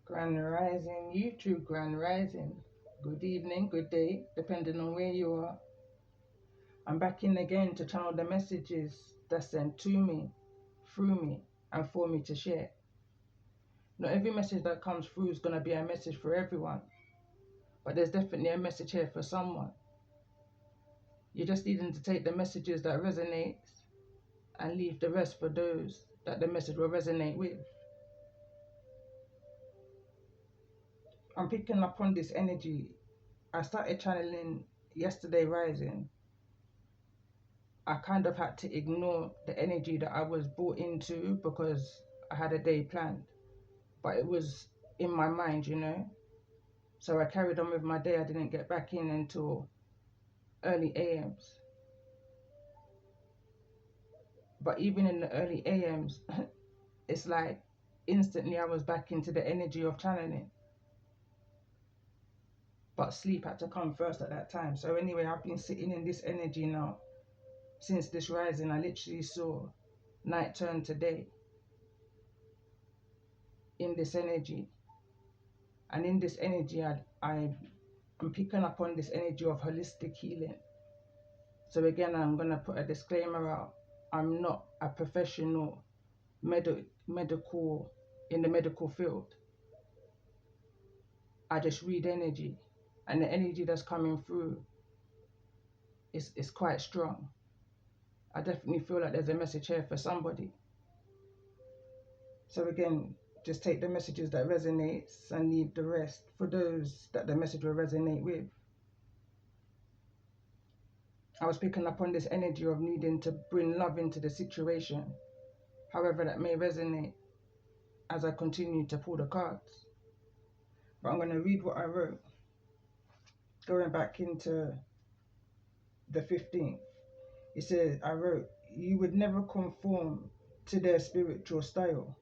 Grand Rising, YouTube Grand Rising. Good evening, good day, depending on where you are. I'm back in again to channel the messages that's sent to me, through me, and for me to share. Not every message that comes through is going to be a message for everyone, but there's definitely a message here for someone. You're just needing to take the messages that resonate and leave the rest for those that the message will resonate with. I'm picking up on this energy. I started channeling yesterday rising. I kind of had to ignore the energy that I was brought into because I had a day planned, but it was in my mind, So I carried on with my day. I didn't get back in until early AMs. But even in the early AMs, it's like instantly I was back into the energy of channeling. But sleep had to come first at that time. So anyway, I've been sitting in this energy now since this rising. I literally saw night turn to day in this energy. And in this energy, I'm picking up on this energy of holistic healing. So again, I'm going to put a disclaimer out. I'm not a professional medical in the medical field. I just read energy, and the energy that's coming through is quite strong. I definitely feel like there's a message here for somebody. So again, just take the messages that resonates and leave the rest for those that the message will resonate with. I was picking up on this energy of needing to bring love into the situation, however that may resonate as I continue to pull the cards. But I'm going to read what I wrote, going back into the 15th. It says, I wrote, you would never conform to their spiritual style.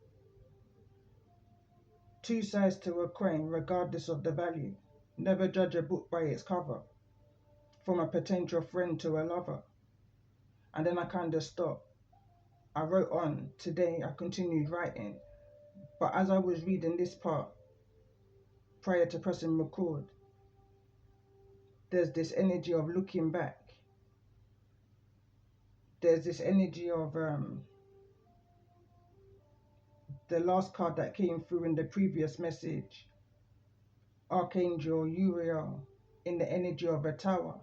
Two sides to a coin, regardless of the value. Never judge a book by its cover, from a potential friend to a lover. And then I kind of stopped. I wrote on. Today I continued writing. But as I was reading this part, prior to pressing record, there's this energy of looking back. There's this energy of the last card that came through in the previous message, Archangel Uriel, in the energy of a tower,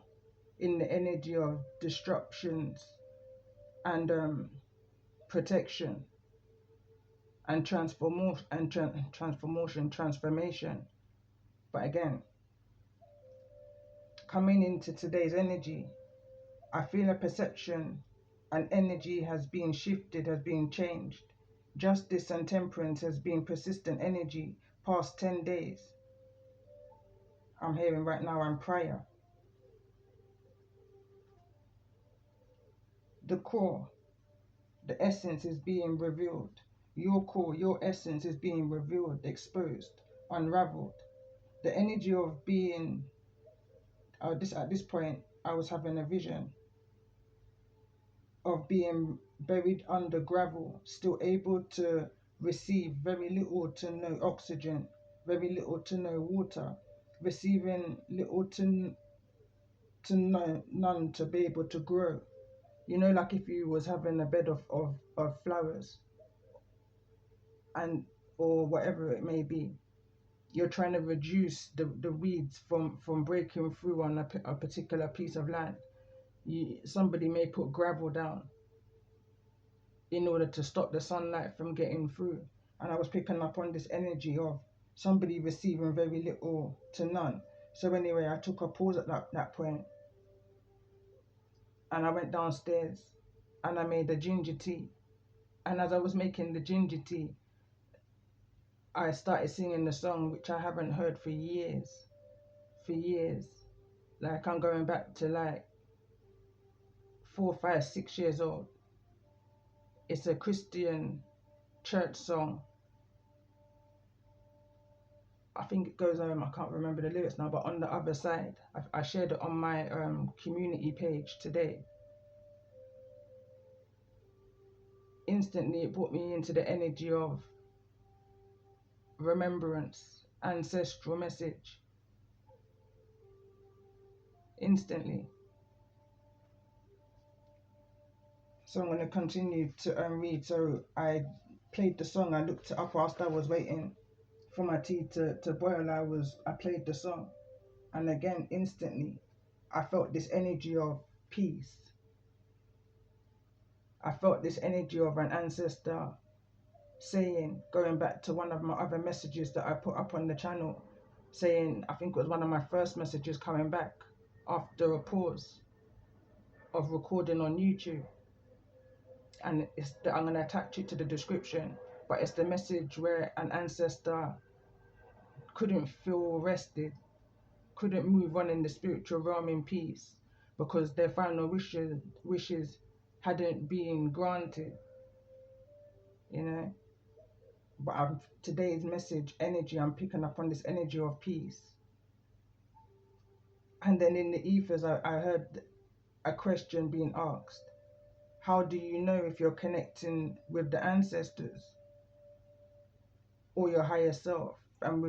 in the energy of disruptions and protection and transformation. But again, coming into today's energy, I feel a perception and energy has been shifted, has been changed. Justice and temperance has been persistent energy past 10 days. I'm hearing right now and prior. The core, the essence is being revealed. Your core, your essence is being revealed, exposed, unraveled. The energy of being, at this point, I was having a vision of being buried under gravel, still able to receive very little to no oxygen, very little to no water, receiving little to none to be able to grow. Like if you was having a bed of flowers and or whatever it may be, you're trying to reduce the weeds from breaking through on a particular piece of land. Somebody may put gravel down in order to stop the sunlight from getting through. And I was picking up on this energy of somebody receiving very little to none. So anyway, I took a pause at that point, and I went downstairs and I made a ginger tea. And as I was making the ginger tea, I started singing the song, which I haven't heard for years. For years. Like I'm going back to like 4, 5, 6 years old. It's a Christian church song. I think it goes I can't remember the lyrics now, but on the other side, I shared it on my community page today. Instantly, it brought me into the energy of remembrance, ancestral message instantly. So I'm going to continue to read. So I played the song. I looked it up whilst I was waiting for my tea to boil. I played the song, and again instantly I felt this energy of peace. I felt this energy of an ancestor saying, going back to one of my other messages that I put up on the channel, saying, I think it was one of my first messages coming back after a pause of recording on YouTube. And I'm going to attach it to the description, but it's the message where an ancestor couldn't feel rested, couldn't move on in the spiritual realm in peace because their final wishes hadn't been granted, you know. But today's message energy, I'm picking up on this energy of peace. And then in the ethers, I heard a question being asked: how do you know if you're connecting with the ancestors or your higher self? And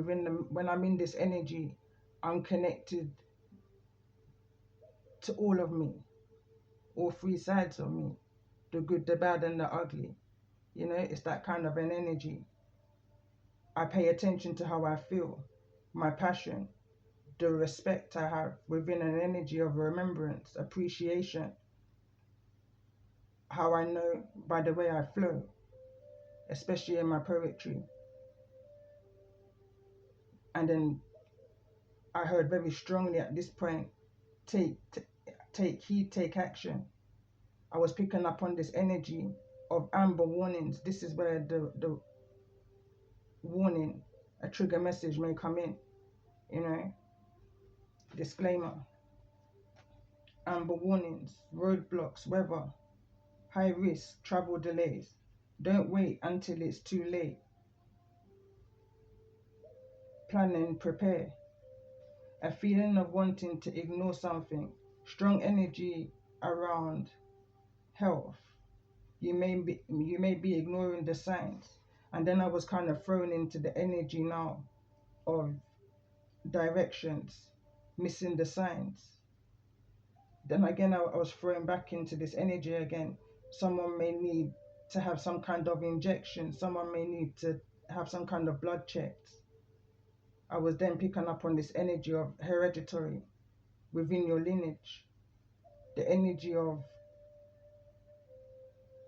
when I'm in this energy, I'm connected to all of me, all three sides of me, the good, the bad, and the ugly. You know, it's that kind of an energy. I pay attention to how I feel, my passion, the respect I have within an energy of remembrance, appreciation, how I know by the way I flow, especially in my poetry. And then I heard very strongly at this point, take heed, take action. I was picking up on this energy of amber warnings. This is where the warning, a trigger message may come in, you know. Disclaimer: amber warnings, roadblocks, weather, high risk, travel delays. Don't wait until it's too late. Plan and prepare. A feeling of wanting to ignore something. Strong energy around health. You may be ignoring the signs. And then I was kind of thrown into the energy now of directions, missing the signs. Then again, I was thrown back into this energy again. Someone may need to have some kind of injection. Someone may need to have some kind of blood checks. I was then picking up on this energy of hereditary within your lineage. The energy of,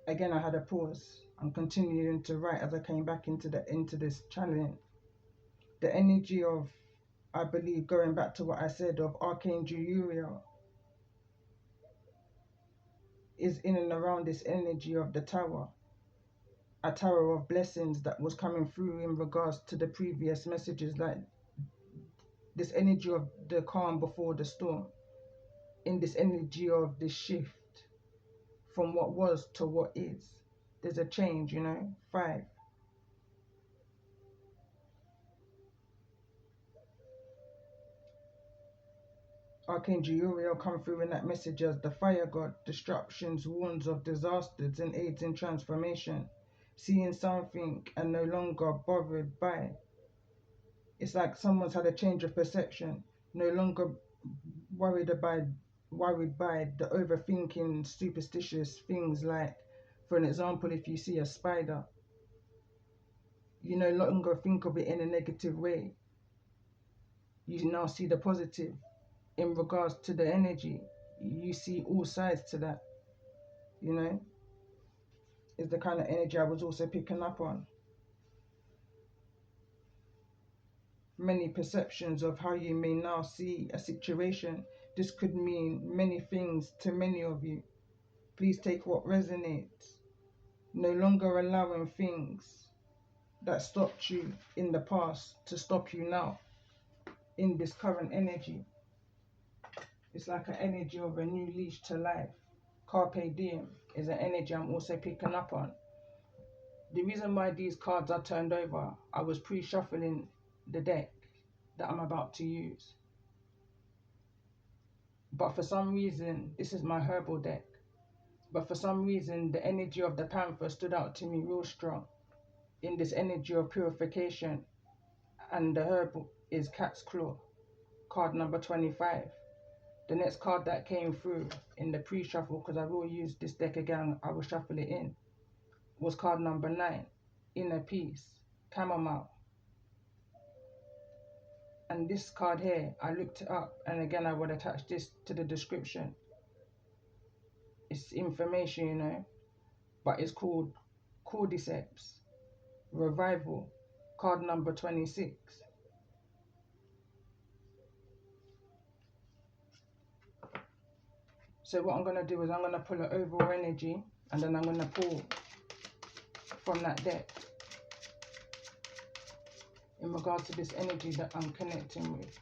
again, I had a pause. I'm continuing to write as I came back into this channeling. The energy of, I believe, going back to what I said of Archangel Uriel, is in and around this energy of the tower, a tower of blessings that was coming through in regards to the previous messages, like this energy of the calm before the storm, in this energy of the shift from what was to what is. There's a change, you know. 5. Archangel Uriel come through in that message as the fire god, disruptions, warns of disasters, and aids in transformation. Seeing something and no longer bothered by. It's like someone's had a change of perception, no longer worried by the overthinking, superstitious things. Like, for an example, if you see a spider, you no longer think of it in a negative way. You now see the positive. In regards to the energy, you see all sides to that, you know. Is the kind of energy I was also picking up on. Many perceptions of how you may now see a situation. This could mean many things to many of you. Please take what resonates. No longer allowing things that stopped you in the past to stop you now in this current energy. It's like an energy of a new leash to life. Carpe diem is an energy I'm also picking up on. The reason why these cards are turned over, I was pre-shuffling the deck that I'm about to use. But for some reason, this is my herbal deck. But for some reason, the energy of the panther stood out to me real strong in this energy of purification, and the herb is cat's claw, card number 25. The next card that came through in the pre-shuffle, because I will use this deck again, I will shuffle it in, was card number 9, inner peace, chamomile. And this card here, I looked it up, and again I would attach this to the description. It's information, you know, but it's called cordyceps revival, card number 26. So what I'm going to do is I'm going to pull an overall energy, and then I'm going to pull from that deck in regards to this energy that I'm connecting with,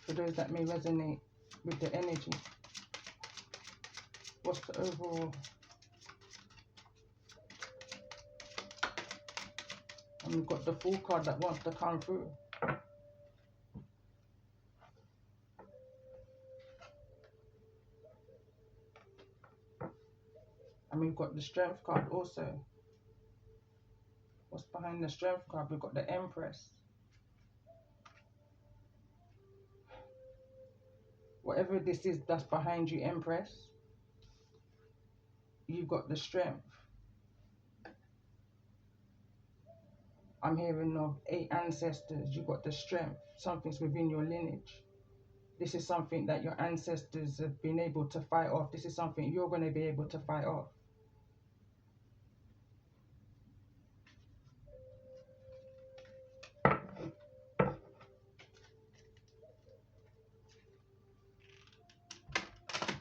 for those that may resonate with the energy. What's the overall? And we've got the full card that wants to come through. And we've got the strength card also. What's behind the strength card? We've got the Empress. Whatever this is that's behind you, Empress, you've got the strength. I'm hearing of 8 ancestors. You've got the strength. Something's within your lineage. This is something that your ancestors have been able to fight off. This is something you're going to be able to fight off.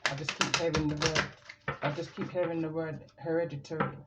I just keep hearing the word hereditary.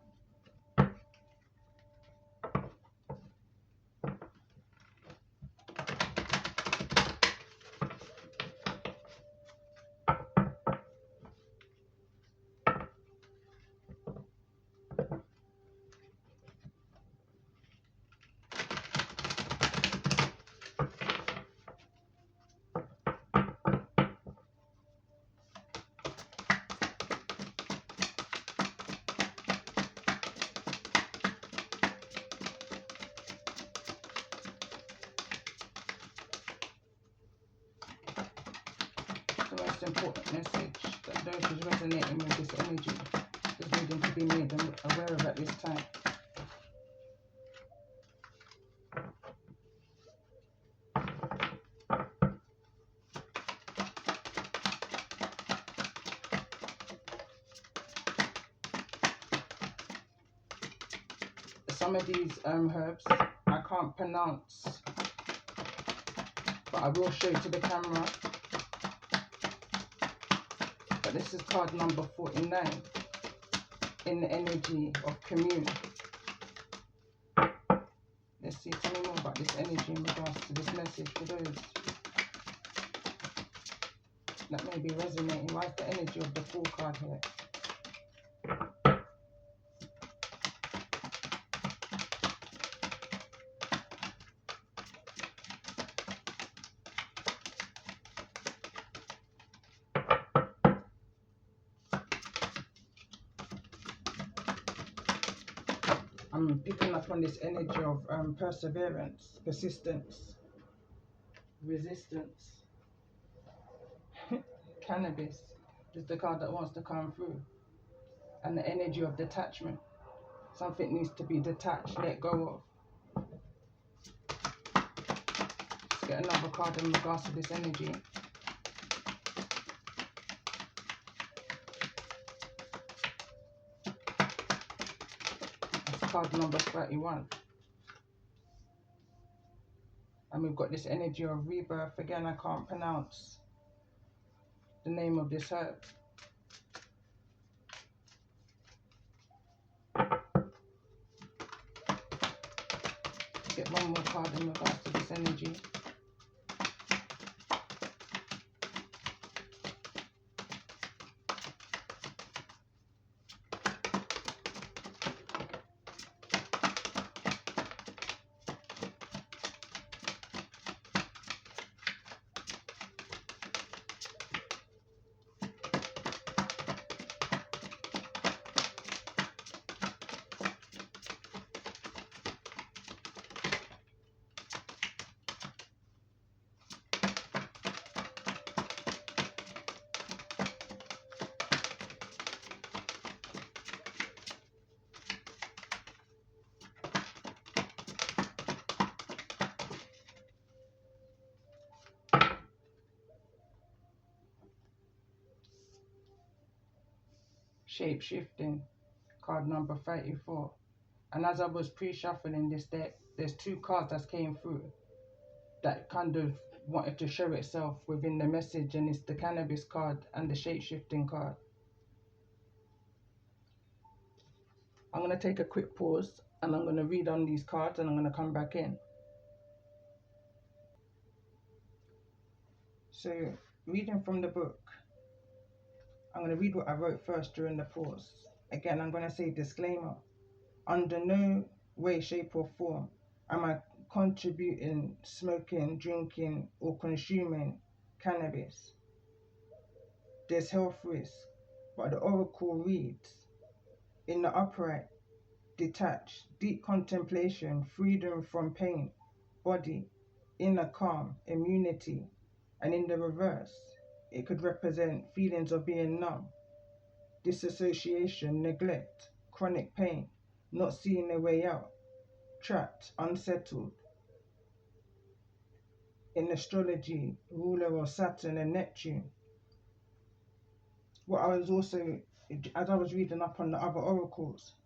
The most important message that those who's resonating with this energy is needing to be made aware of at this time. Some of these herbs I can't pronounce, but I will show it to the camera. But this is card number 49 in the energy of commune. Let's see, tell me more about this energy in regards to this message for those that may be resonating. Why is the energy of the Fool card here? I'm picking up on this energy of perseverance, persistence, resistance. Cannabis is the card that wants to come through. And the energy of detachment. Something needs to be detached, let go of. Let's get another card in regards to this energy. That's card number 31. And we've got this energy of rebirth. Again, I can't pronounce the name of this herb. Get one more card in regards to this energy. shape shifting, card number 34. And as I was pre-shuffling this deck, there's two cards that came through that kind of wanted to show itself within the message, and it's the cannabis card and the shape shifting card. I'm going to take a quick pause and I'm going to read on these cards and I'm going to come back in. So, reading from the book, I'm going to read what I wrote first during the pause. Again, I'm going to say disclaimer. Under no way, shape or form am I contributing, smoking, drinking or consuming cannabis. There's health risk, but the oracle reads, in the upright, detached, deep contemplation, freedom from pain, body, inner calm, immunity, and in the reverse, it could represent feelings of being numb, disassociation, neglect, chronic pain, not seeing a way out, trapped, unsettled. In astrology, ruler of Saturn and Neptune. What I was also, as I was reading up on the other oracles,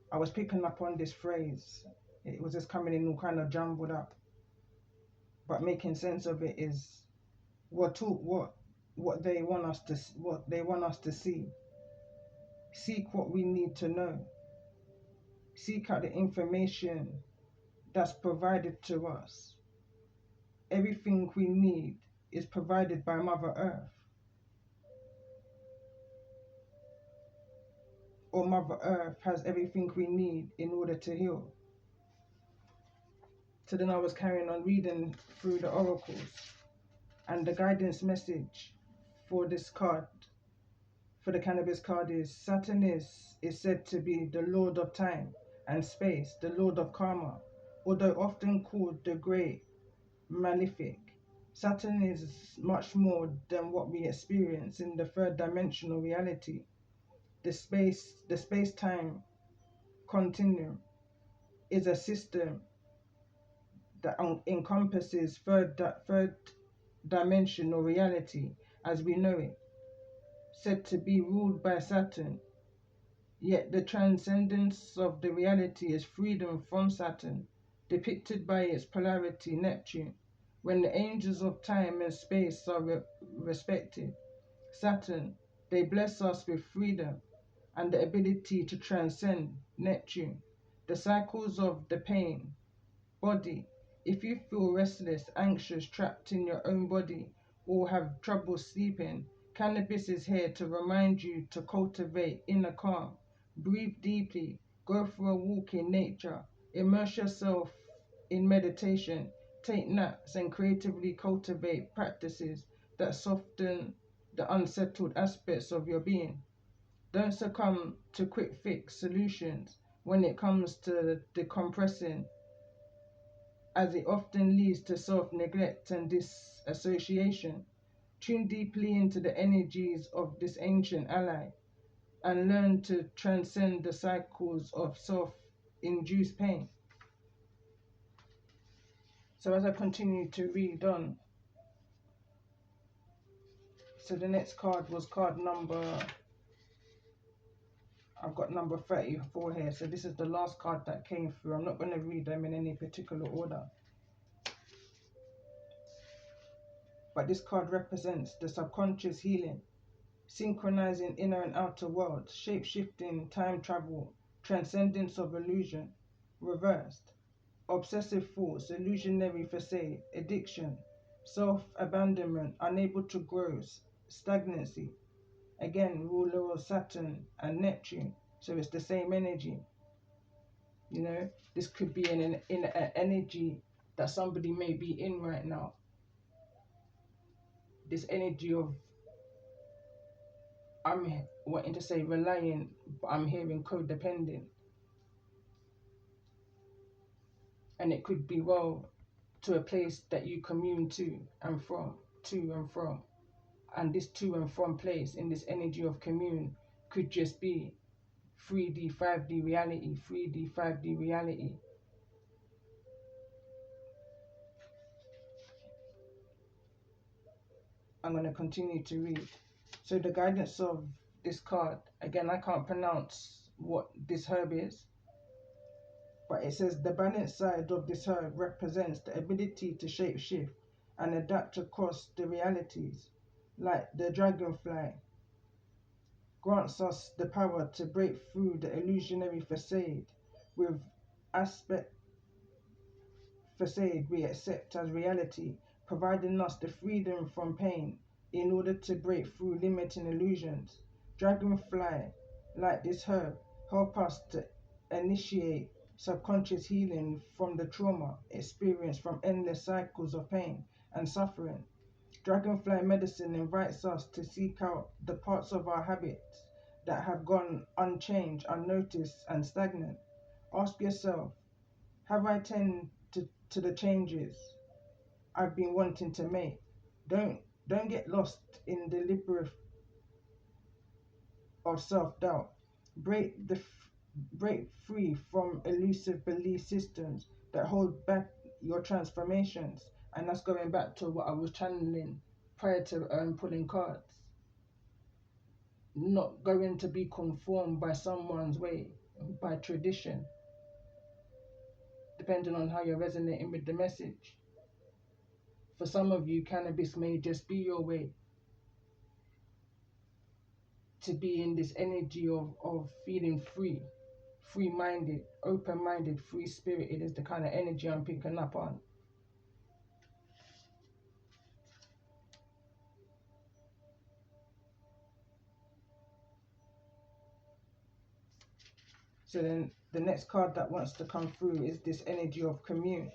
I was picking up on this phrase. It was just coming in all kind of jumbled up, but making sense of it is what they want us to see. Seek what we need to know. Seek out the information that's provided to us. Everything we need is provided by Mother Earth. Or Mother Earth has everything we need in order to heal. So then I was carrying on reading through the oracles, and the guidance message for this card, for the cannabis card, is Saturn is said to be the Lord of time and space, the Lord of karma, although often called the Great Malefic. Saturn is much more than what we experience in the third dimensional reality. The space-time continuum is a system that encompasses third dimensional reality as we know it, said to be ruled by Saturn. Yet the transcendence of the reality is freedom from Saturn, depicted by its polarity Neptune. When the angels of time and space are respected, Saturn, they bless us with freedom and the ability to transcend Neptune. The cycles of the pain, body. If you feel restless, anxious, trapped in your own body, or have trouble sleeping, cannabis is here to remind you to cultivate inner calm. Breathe deeply, go for a walk in nature, immerse yourself in meditation, take naps, and creatively cultivate practices that soften the unsettled aspects of your being. Don't succumb to quick fix solutions when it comes to decompressing, as it often leads to self-neglect and disassociation. Tune deeply into the energies of this ancient ally and learn to transcend the cycles of self-induced pain. So as I continue to read on, so the next card was card number, I've got number 34 here. So this is the last card that came through. I'm not going to read them in any particular order. But this card represents the subconscious healing, synchronizing inner and outer worlds, shape-shifting, time travel, transcendence of illusion, reversed, obsessive thoughts, illusionary facade, addiction, self-abandonment, unable to grow, stagnancy. Again, ruler of Saturn and Neptune, so it's the same energy. You know, this could be in an energy that somebody may be in right now. This energy of, I'm wanting to say relying, but I'm hearing codependent. And it could be to a place that you commune to and from. And this to and from place in this energy of commune could just be 3D, 5D reality, 3D, 5D reality. I'm going to continue to read. So the guidance of this card. Again, I can't pronounce what this herb is, but it says the balanced side of this herb represents the ability to shapeshift and adapt across the realities, like the dragonfly grants us the power to break through the illusionary with aspect facade we accept as reality, providing us the freedom from pain in order to break through limiting illusions. Dragonfly, like this herb, help us to initiate subconscious healing from the trauma experienced from endless cycles of pain and suffering. Dragonfly medicine invites us to seek out the parts of our habits that have gone unchanged, unnoticed, and stagnant. Ask yourself, have I tended to the changes I've been wanting to make? Don't don't get lost in the labyrinth of self-doubt. Break free from elusive belief systems that hold back your transformations. And that's going back to what I was channeling prior to pulling cards. Not going to be conformed by someone's way, by tradition, depending on how you're resonating with the message. For some of you, cannabis may just be your way to be in this energy of feeling free-minded, open-minded, free-spirited is the kind of energy I'm picking up on. So then the next card that wants to come through is this energy of commune.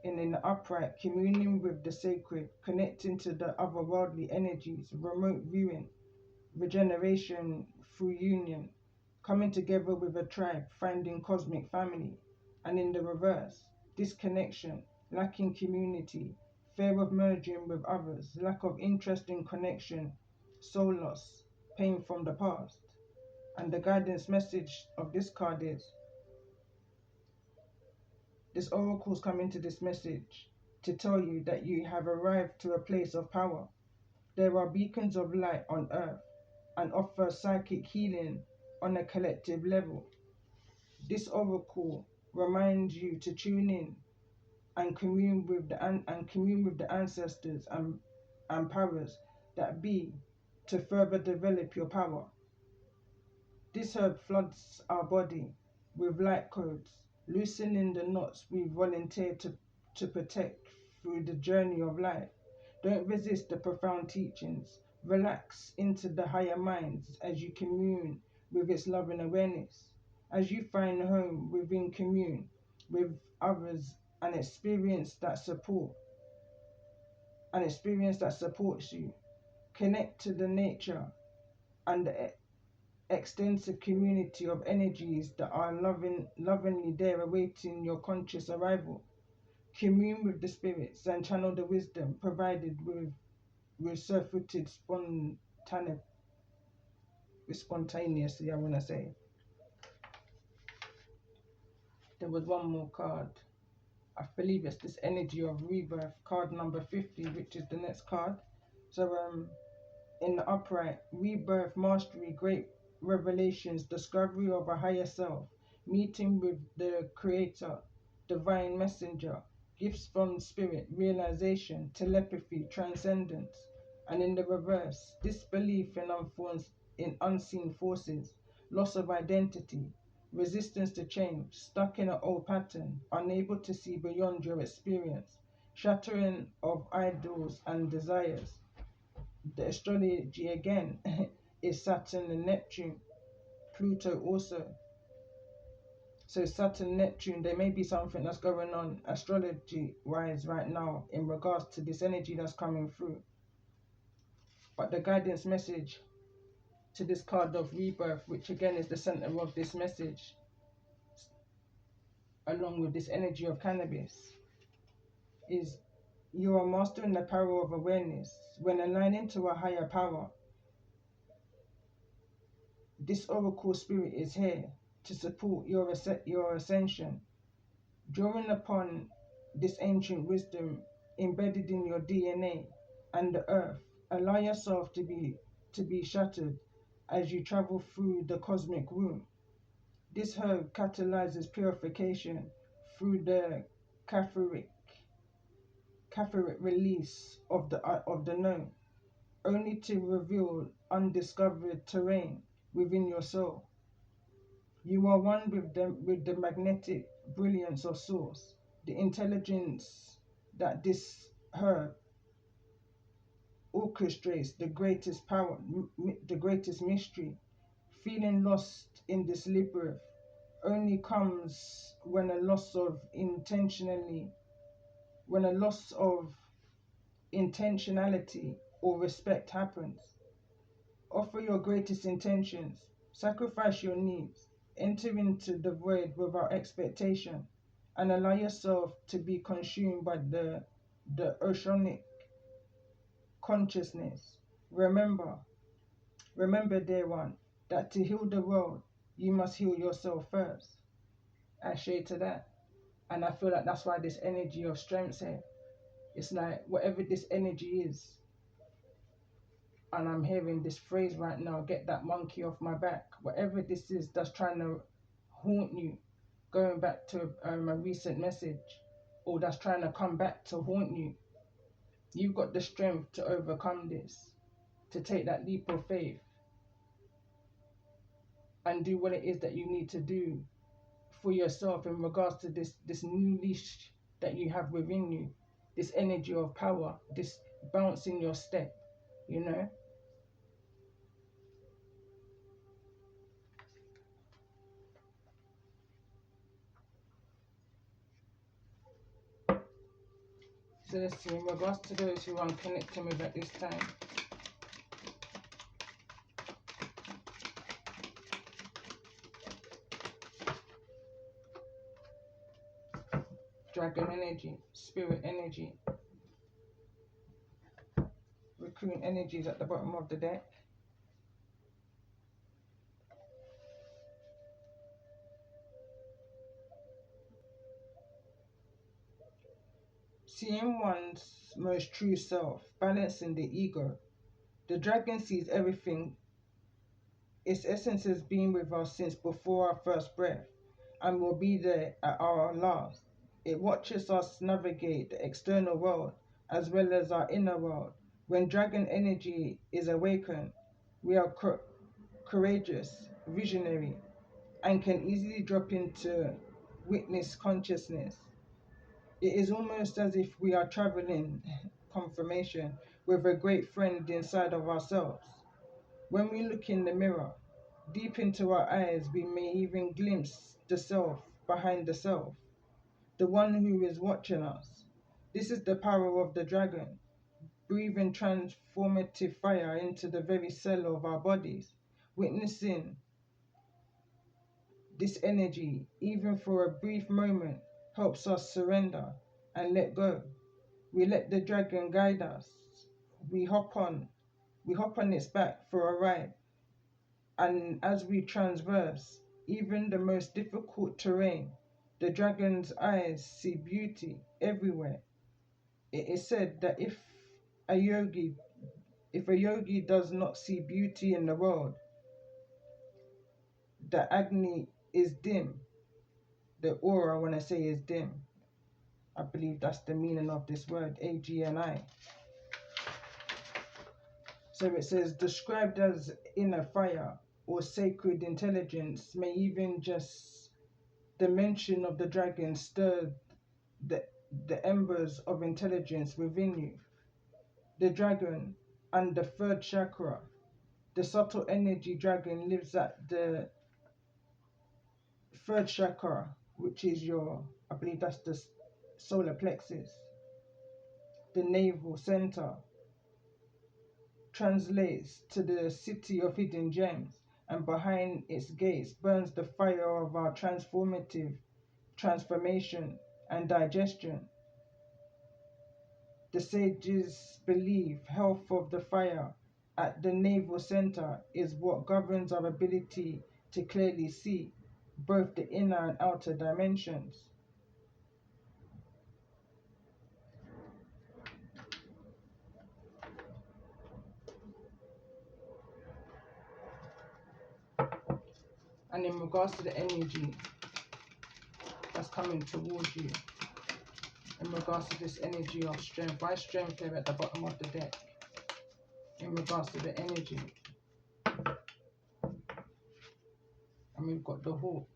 And in the upright, communing with the sacred, connecting to the otherworldly energies, remote viewing, regeneration through union, coming together with a tribe, finding cosmic family. And in the reverse, disconnection, lacking community, fear of merging with others, lack of interest in connection, soul loss, pain from the past. And the guidance message of this card is, this oracle's coming to this message to tell you that you have arrived to a place of power. There are beacons of light on earth and offer psychic healing on a collective level. This oracle reminds you to tune in and commune with the ancestors and powers that be to further develop your power. This herb floods our body with light codes, loosening the knots we volunteered to protect through the journey of life. Don't resist the profound teachings. Relax into the higher minds as you commune with its loving awareness. As you find home within commune with others and experience that supports you. Connect to the nature and the extensive community of energies that are lovingly there awaiting your conscious arrival. Commune with the spirits and channel the wisdom provided with surfeited spontaneously, I want to say. There was one more card. I believe it's this energy of rebirth, card number 50, which is the next card. So in the upright, rebirth, mastery, great revelations, discovery of a higher self, meeting with the creator, divine messenger, gifts from spirit, realization, telepathy, transcendence. And in the reverse, disbelief in unseen forces, loss of identity, resistance to change, stuck in an old pattern, unable to see beyond your experience, shattering of idols and desires. The astrology again is Saturn and Neptune, Pluto also. So Saturn, Neptune, there may be something that's going on astrology wise right now in regards to this energy that's coming through. But the guidance message to this card of rebirth, which again is the center of this message, along with this energy of cannabis, is you are mastering the power of awareness. When aligning to a higher power, this oracle spirit is here to support your ascension. Drawing upon this ancient wisdom embedded in your DNA and the earth, allow yourself to be shattered as you travel through the cosmic womb. This herb catalyzes purification through the catheric, catheric release of the known, only to reveal undiscovered terrain within your soul. You are one with the magnetic brilliance of source, the intelligence that this herb orchestrates the greatest power, the greatest mystery. Feeling lost in this labyrinth only comes when when a loss of intentionality or respect happens. Offer your greatest intentions, sacrifice your needs, enter into the void without expectation, and allow yourself to be consumed by the oceanic consciousness. Remember, remember, dear one, that to heal the world, you must heal yourself first. I share to that. And I feel like that's why this energy of strength here, it's like whatever this energy is, and I'm hearing this phrase right now, get that monkey off my back. Whatever this is that's trying to haunt you, going back to a recent message, or that's trying to come back to haunt you, you've got the strength to overcome this, to take that leap of faith and do what it is that you need to do for yourself in regards to this new leash that you have within you, this energy of power, this bounce in your step, you know. So let's see, in regards to those who I'm connecting with at this time, dragon energy, spirit energy, raccoon energies at the bottom of the deck. Seeing one's most true self, balancing the ego. The dragon sees everything. Its essence has been with us since before our first breath and will be there at our last. It watches us navigate the external world as well as our inner world. When dragon energy is awakened, we are courageous, visionary, and can easily drop into witness consciousness. It is almost as if we are traveling confirmation with a great friend inside of ourselves. When we look in the mirror, deep into our eyes, we may even glimpse the self behind the self, the one who is watching us. This is the power of the dragon, breathing transformative fire into the very cell of our bodies. Witnessing this energy, even for a brief moment, helps us surrender and let go. We let the dragon guide us. We hop on, we hop on its back for a ride. And as we transverse even the most difficult terrain, the dragon's eyes see beauty everywhere. It is said that a yogi if a yogi does not see beauty in the world, the agni is dim. The aura, when I say is dim, I believe that's the meaning of this word, AGNI. So it says, described as inner fire or sacred intelligence, may even just the mention of the dragon stir the, the embers of intelligence within you. The dragon and the third chakra, the subtle energy dragon lives at the third chakra, which is your, I believe that's the solar plexus, the navel center, translates to the city of hidden gems, and behind its gates burns the fire of our transformative transformation and digestion. The sages believe health of the fire at the navel center is what governs our ability to clearly see both the inner and outer dimensions. And in regards to the energy that's coming towards you, in regards to this energy of strength, why strength here at the bottom of the deck? In regards to the energy. And we've got the hawk.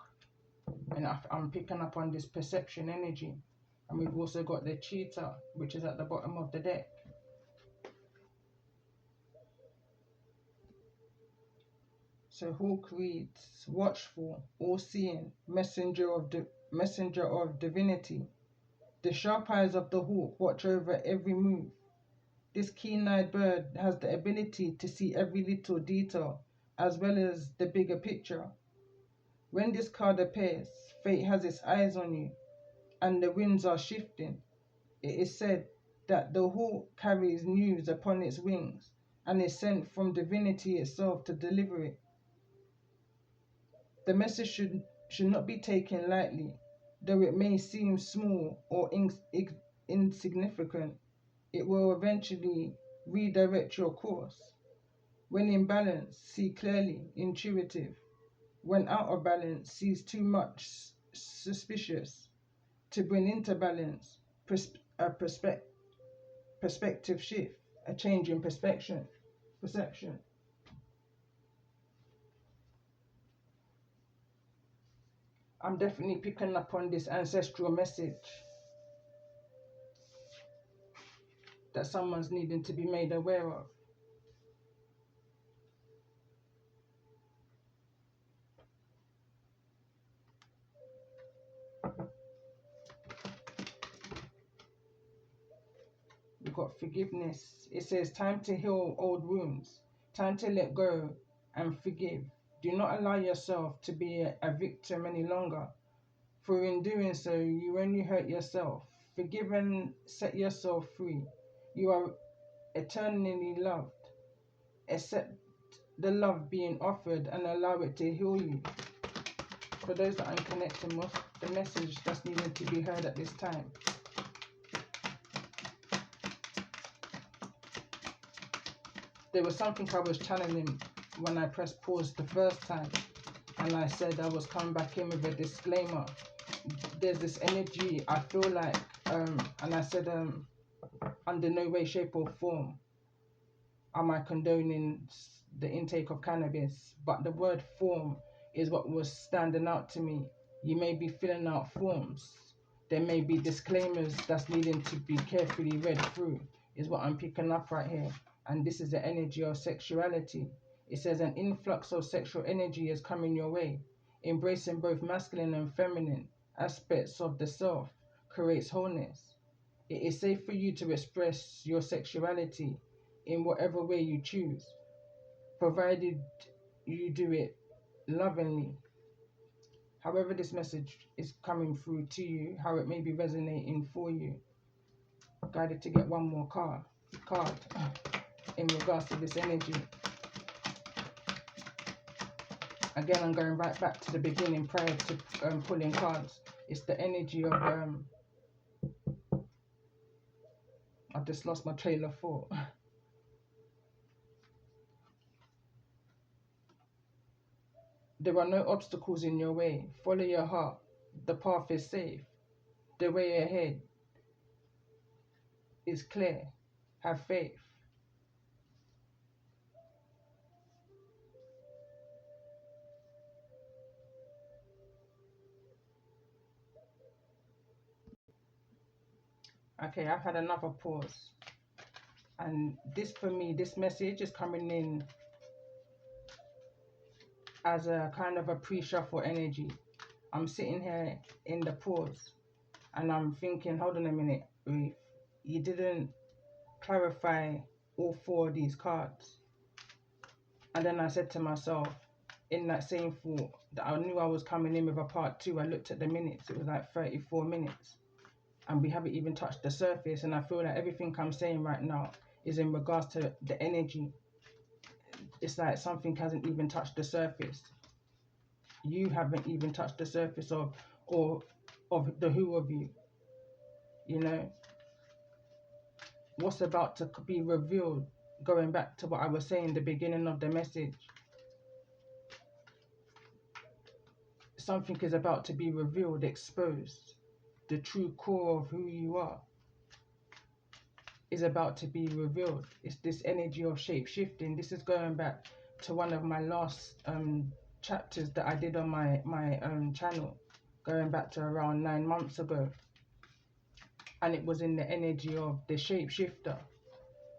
And I'm picking up on this perception energy. And we've also got the cheetah, which is at the bottom of the deck. So hawk reads, watchful, all-seeing, messenger of divinity. The sharp eyes of the hawk watch over every move. This keen-eyed bird has the ability to see every little detail, as well as the bigger picture. When this card appears, fate has its eyes on you, and the winds are shifting. It is said that the hawk carries news upon its wings, and is sent from divinity itself to deliver it. The message should not be taken lightly, though it may seem small or insignificant. It will eventually redirect your course. When in balance, see clearly, intuitive. When out of balance, sees too much, suspicious. To bring into balance, a perspective shift, a change in perception. I'm definitely picking up on this ancestral message that someone's needing to be made aware of. We've got forgiveness. It says time to heal old wounds, time to let go and forgive. Do not allow yourself to be a victim any longer, for in doing so, you only hurt yourself. Forgive and set yourself free. You are eternally loved. Accept the love being offered and allow it to heal you. For those that aren't connecting with the message that's needed to be heard at this time. There was something I was channeling when I pressed pause the first time, and I said I was coming back in with a disclaimer. There's this energy I feel like, and I said, under no way, shape or form am I condoning the intake of cannabis, but the word form is what was standing out to me. You may be filling out forms. There may be disclaimers that's needing to be carefully read through, is what I'm picking up right here. And this is the energy of sexuality. It says an influx of sexual energy is coming your way. Embracing both masculine and feminine aspects of the self creates wholeness. It is safe for you to express your sexuality in whatever way you choose, provided you do it lovingly. However this message is coming through to you, how it may be resonating for you. Guided to get one more card in regards to this energy. Again, I'm going right back to the beginning prior to pulling cards. It's the energy of I've just lost my trail of thought. There are no obstacles in your way. Follow your heart. The path is safe. The way ahead is clear. Have faith. Okay, I've had another pause. And this, for me, this message is coming in as a kind of a pre-shuffle energy. I'm sitting here in the pause and I'm thinking, hold on a minute, Ruth, you didn't clarify all four of these cards. And then I said to myself, in that same thought, that I knew I was coming in with a part two. I looked at the minutes, it was like 34 minutes. And we haven't even touched the surface. And I feel like everything I'm saying right now is in regards to the energy. It's like something hasn't even touched the surface. You haven't even touched the surface of the who of you. You know, what's about to be revealed, going back to what I was saying, the beginning of the message. something is about to be revealed, exposed. The true core of who you are is about to be revealed. It's this energy of shape shifting. This is going back to one of my last chapters that I did on my channel, going back to around 9 months ago, and it was in the energy of the shapeshifter.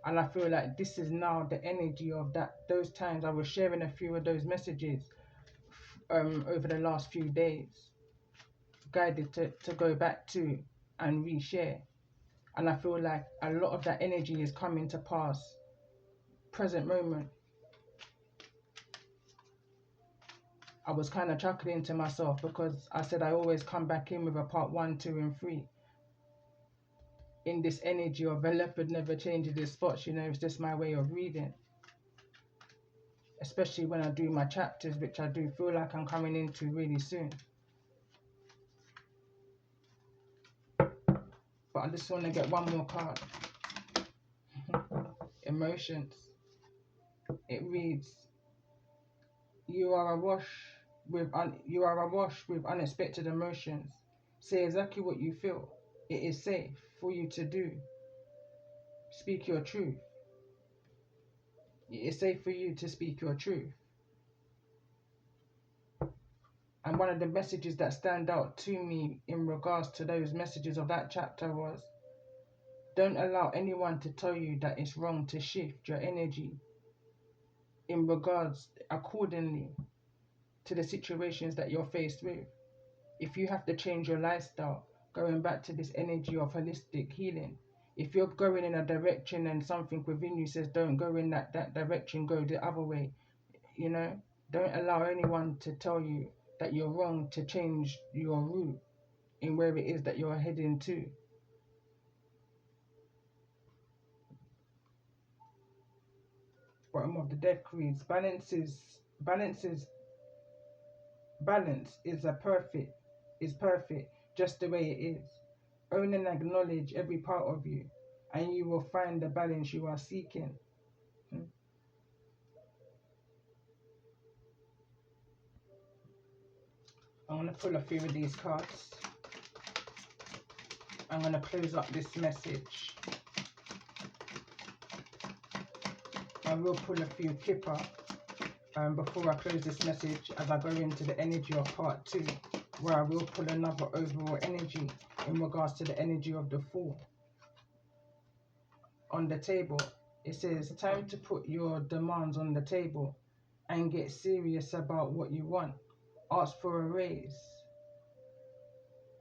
And I feel like this is now the energy of those times. I was sharing a few of those messages over the last few days, guided to go back to and reshare. And I feel like a lot of that energy is coming to pass present moment. I was kind of chuckling to myself because I said I always come back in with a part 1, 2 and 3 in this energy of a leopard never changes its spots. You know, it's just my way of reading, especially when I do my chapters, which I do feel like I'm coming into really soon. But I just want to get one more card. Emotions. It reads, you are awash with unexpected emotions. Say exactly what you feel. It is safe for you to do. Speak your truth. It is safe for you to speak your truth. And one of the messages that stand out to me in regards to those messages of that chapter was, don't allow anyone to tell you that it's wrong to shift your energy in regards accordingly to the situations that you're faced with. If you have to change your lifestyle, going back to this energy of holistic healing, if you're going in a direction and something within you says don't go in that direction, go the other way, you know, don't allow anyone to tell you that you're wrong to change your route in where it is that you're heading to. Bottom of the deck reads, balance is perfect just the way it is. Own and acknowledge every part of you, and you will find the balance you are seeking. I'm going to pull a few of these cards. I'm going to close up this message. I will pull a few Kipper before I close this message, as I go into the energy of part 2, where I will pull another overall energy in regards to the energy of the Fool. On the table, it says, time to put your demands on the table and get serious about what you want. Ask for a raise,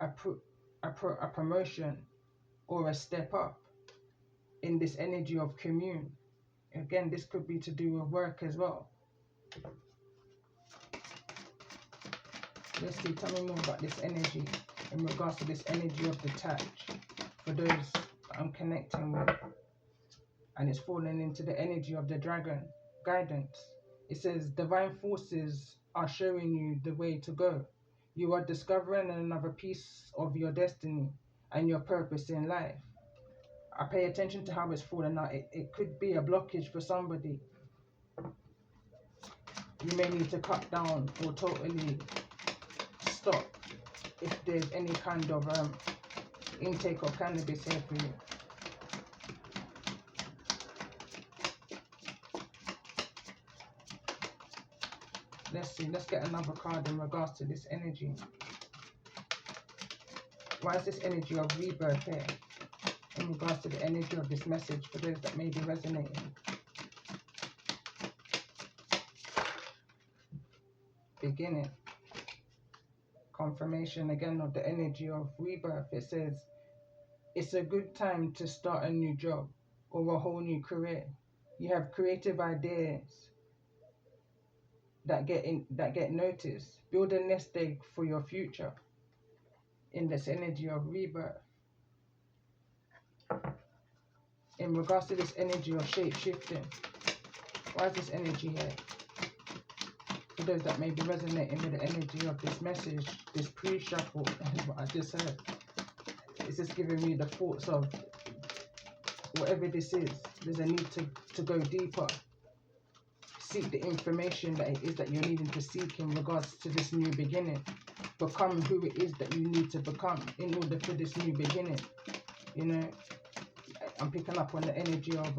a promotion, or a step up in this energy of commune. Again, this could be to do with work as well. Let's see, tell me more about this energy in regards to this energy of detach for those that I'm connecting with. And it's falling into the energy of the dragon, guidance. It says, divine forces are showing you the way to go. You are discovering another piece of your destiny and your purpose in life. I pay attention to how it's falling out. It could be a blockage for somebody. You may need to cut down or totally stop if there's any kind of intake of cannabis here for you. Let's see, let's get another card in regards to this energy. Why is this energy of rebirth here in regards to the energy of this message for those that may be resonating? Beginning. Confirmation again of the energy of rebirth. It says, it's a good time to start a new job or a whole new career. You have creative ideas that get noticed. Build a nest egg for your future in this energy of rebirth. In regards to this energy of shape shifting, why is this energy here? For those that may be resonating with the energy of this message, this pre-shuffle, what I just heard, it's just giving me the thoughts of whatever this is. There's a need to go deeper. Seek the information that it is that you're needing to seek in regards to this new beginning. become who it is that you need to become in order for this new beginning. You know, I'm picking up on the energy of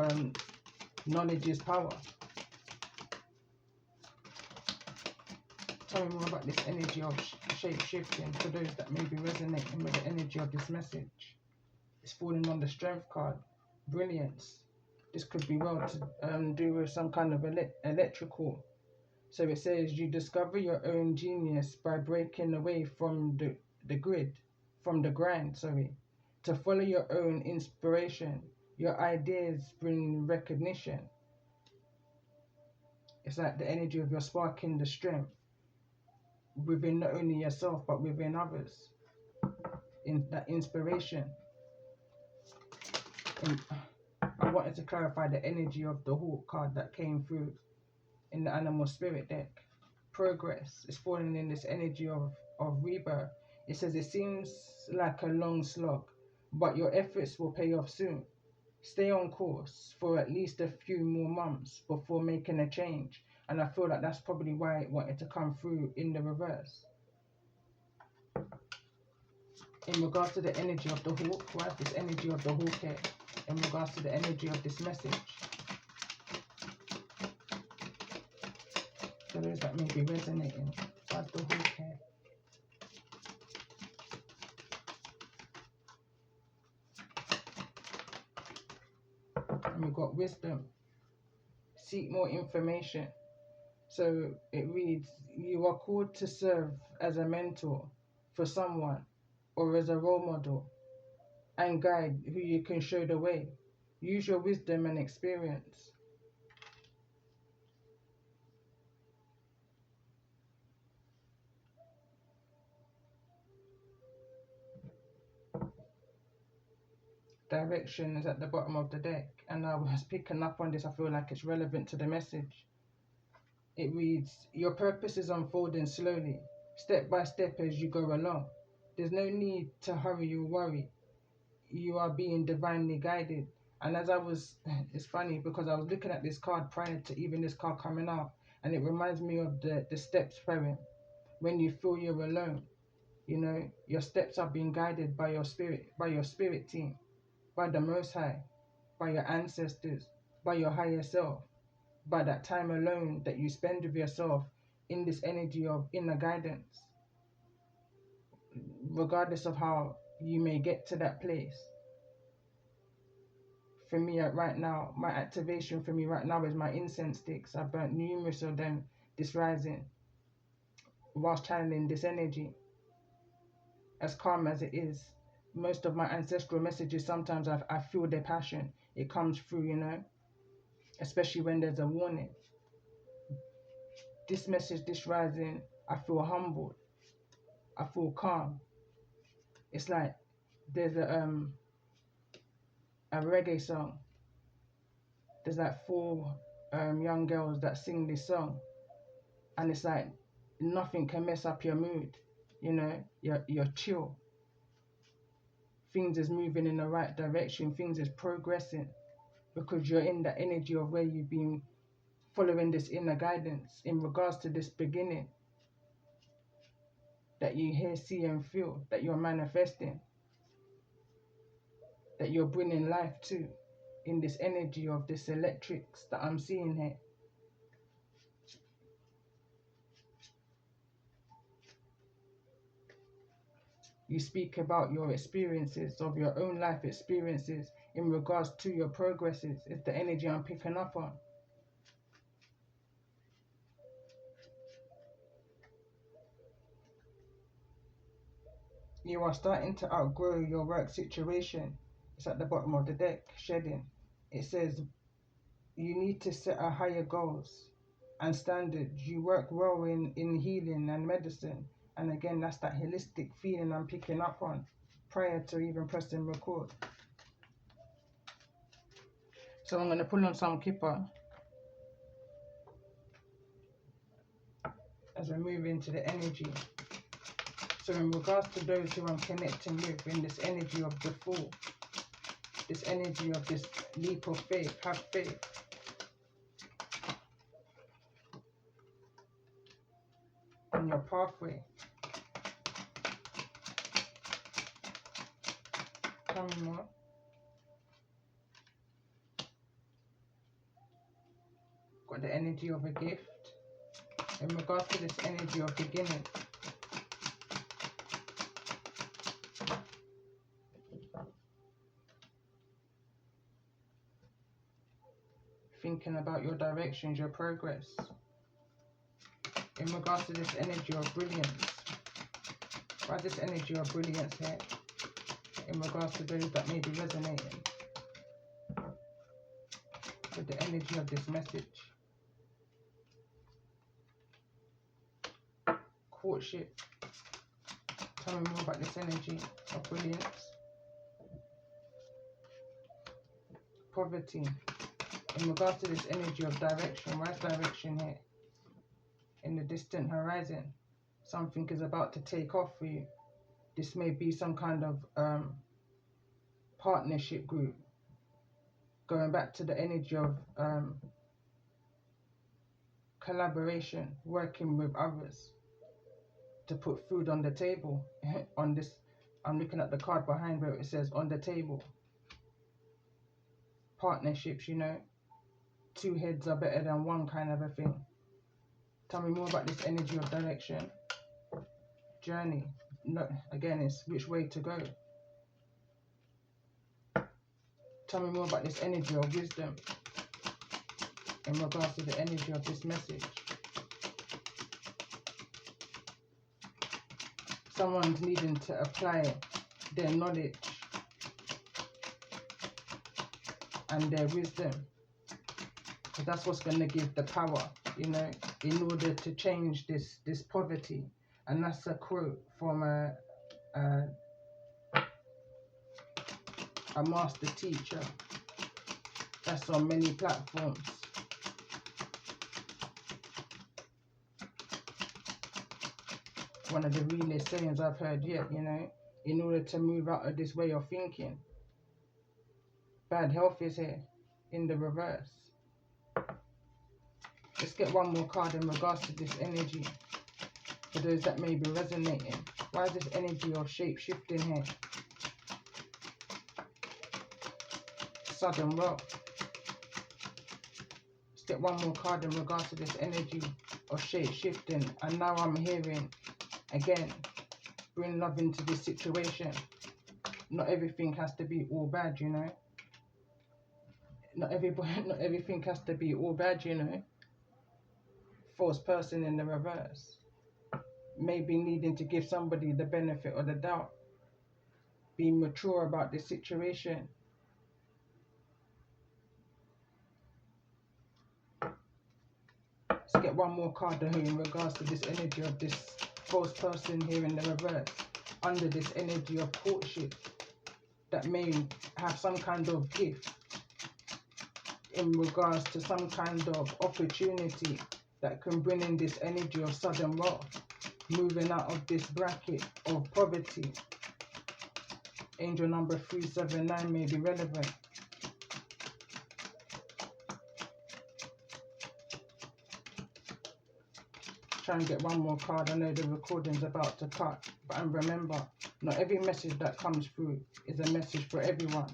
knowledge is power. Tell me more about this energy of shape-shifting for those that may be resonating with the energy of this message. It's falling on the strength card. Brilliance. This could be well to do with some kind of electrical. So it says you discover your own genius by breaking away from the grid, from the grind, to follow your own inspiration. Your ideas bring recognition. It's like the energy of your sparking the strength within not only yourself but within others. In that inspiration. And I wanted to clarify the energy of the hawk card that came through in the animal spirit deck. Progress is falling in this energy of rebirth. It says it seems like a long slog, but your efforts will pay off soon. Stay on course for at least a few more months before making a change. And I feel like that's probably why it wanted to come through in the reverse. In regards to the energy of the hawk, why is this energy of the hawk here? In regards to the energy of this message. For those that may be resonating, why is the hawk here? And we've got wisdom. Seek more information. So it reads, you are called to serve as a mentor for someone or as a role model and guide who you can show the way. Use your wisdom and experience. Direction is at the bottom of the deck, and I was picking up on this. I feel like it's relevant to the message. It reads, your purpose is unfolding slowly, step by step as you go along. There's no need to hurry or worry. You are being divinely guided. And as it's funny because I was looking at this card prior to even this card coming out, and it reminds me of the steps poem. When you feel you're alone, you know, your steps are being guided by your spirit team, by the Most High, by your ancestors, by your higher self, by that time alone that you spend with yourself in this energy of inner guidance. Regardless of how you may get to that place. For me right now, my activation for me right now is my incense sticks. I've burnt numerous of them this rising whilst channeling this energy. As calm as it is, most of my ancestral messages, sometimes I feel their passion. It comes through, you know, especially when there's a warning. This message, this rising, I feel humbled. I feel calm. It's like there's a reggae song. There's like four young girls that sing this song, and it's like nothing can mess up your mood. You know, you're chill. Things is moving in the right direction. Things is progressing because you're in the energy of where you've been following this inner guidance in regards to this beginning that you hear, see, and feel, that you're manifesting, that you're bringing life to in this energy of this electrics that I'm seeing here. You speak about your experiences, of your own life experiences in regards to your progresses. It's the energy I'm picking up on. You are starting to outgrow your work situation. It's at the bottom of the deck, shedding. It says you need to set a higher goals and standards. You work well in healing and medicine. And again, that's that holistic feeling I'm picking up on prior to even pressing record. So I'm going to pull on some kippa as we move into the energy. So in regards to those who I'm connecting with in this energy of the fall, this energy of this leap of faith, have faith. On your pathway. Tell me more. Got the energy of a gift. In regards to this energy of beginning, thinking about your directions, your progress. In regards to this energy of brilliance, why this energy of brilliance here? In regards to those that may be resonating with the energy of this message. Courtship. Tell me more about this energy of brilliance. Poverty. In regards to this energy of direction, why is direction here? In the distant horizon, something is about to take off for you. This may be some kind of partnership group. Going back to the energy of collaboration, working with others to put food on the table. On this, I'm looking at the card behind where it says on the table. Partnerships, you know, two heads are better than one kind of a thing. Tell me more about this energy of direction. Journey. No, again, it's which way to go. Tell me more about this energy of wisdom in regards to the energy of this message. Someone's needing to apply their knowledge and their wisdom, because that's what's going to give the power, you know, in order to change this poverty. And that's a quote from a master teacher that's on many platforms. One of the realest sayings I've heard yet, you know, in order to move out of this way of thinking. Bad health is here in the reverse. Let's get one more card in regards to this energy for those that may be resonating. Why is this energy of shape-shifting here? Sudden wealth. Let's get one more card in regards to this energy of shape-shifting. And now I'm hearing, again, bring love into this situation. Not everything has to be all bad, you know. Not everything has to be all bad, you know. False person in the reverse. Maybe needing to give somebody the benefit of the doubt. Being mature about this situation. Let's get one more card here in regards to this energy of this false person here in the reverse. Under this energy of courtship that may have some kind of gift in regards to some kind of opportunity that can bring in this energy of sudden wealth, moving out of this bracket of poverty. Angel number 379 may be relevant. Try and get one more card. I know the recording's about to cut, but remember, not every message that comes through is a message for everyone.